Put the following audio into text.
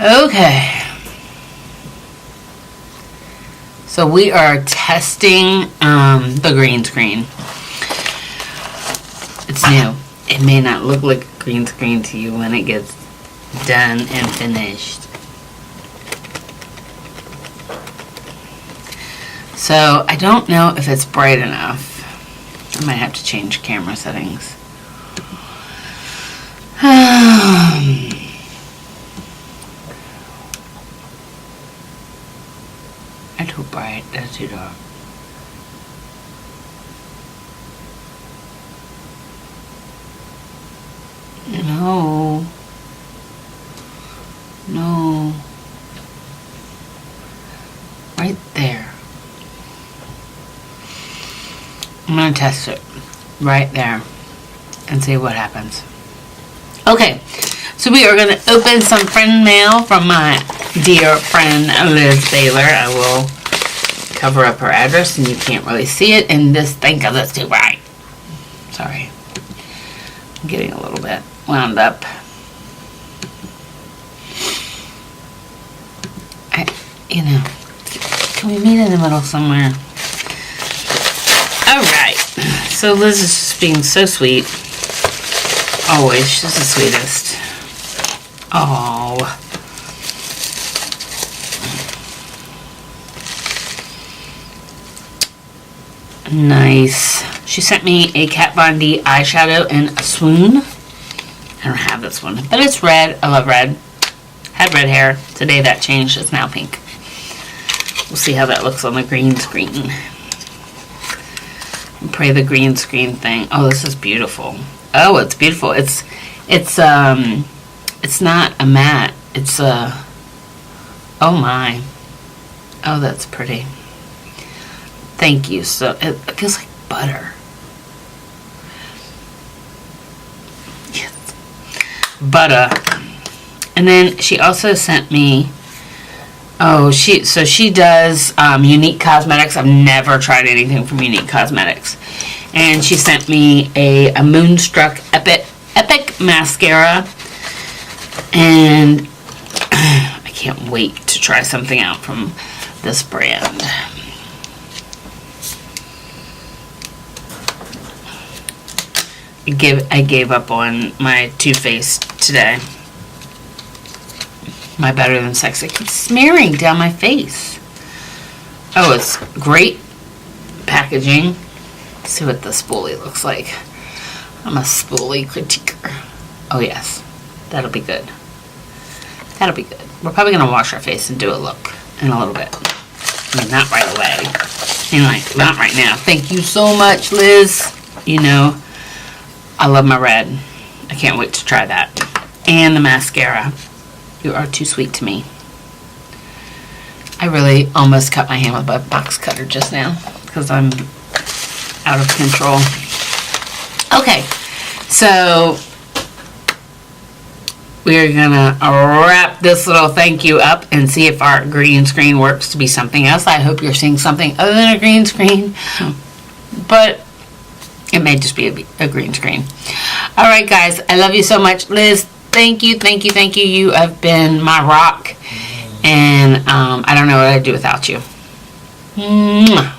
Okay. So we are testing the green screen. It's new. It may not look like a green screen to you when it gets done and finished. So I don't know if it's bright enough. I might have to change camera settings. That's too bright. That's too dark. No. No. Right there. I'm going to test it right there and see what happens. Okay, so we are going to open some friend mail from my dear friend Liz Baylor. I will cover up her address and you can't really see it in this thing because it's too bright. Sorry. I'm getting a little bit wound up. Can we meet in the middle somewhere? Alright, so Liz is just being so sweet. Always, she's the sweetest. Oh. Nice. She sent me a Kat Von D eyeshadow in a swoon. I don't have this one, but it's red. I love red. Had red hair. Today that changed. It's now pink. We'll see how that looks on the green screen. Pray the green screen thing. Oh, this is beautiful. Oh, it's beautiful. It's not a matte. It's a, oh my. Oh, that's pretty. Thank you. So it feels like butter. Yes. Butter. And then she also sent me, she does Younique Cosmetics. I've never tried anything from Younique Cosmetics. And she sent me a Moonstruck Epic mascara. And I can't wait to try something out from this brand. I gave up on my Too Faced today. My Better Than Sex. It keeps smearing down my face. Oh, it's great packaging. Let's see what the spoolie looks like. I'm a spoolie critiquer. Oh yes, that'll be good. That'll be good. We're probably gonna wash our face and do a look in a little bit. I mean, not right away. I mean, like, not right now. Thank you so much, Liz. You know, I love my red. I can't wait to try that. And the mascara. You are too sweet to me. I really almost cut my hand with a box cutter just now because I'm out of control. Okay, so we're gonna wrap this little thank you up and see if our green screen works to be something else. I hope you're seeing something other than a green screen, but it may just be a green screen. All right, guys, I love you so much. Liz, thank you, thank you, thank you. You have been my rock, and I don't know what I'd do without you. Mwah.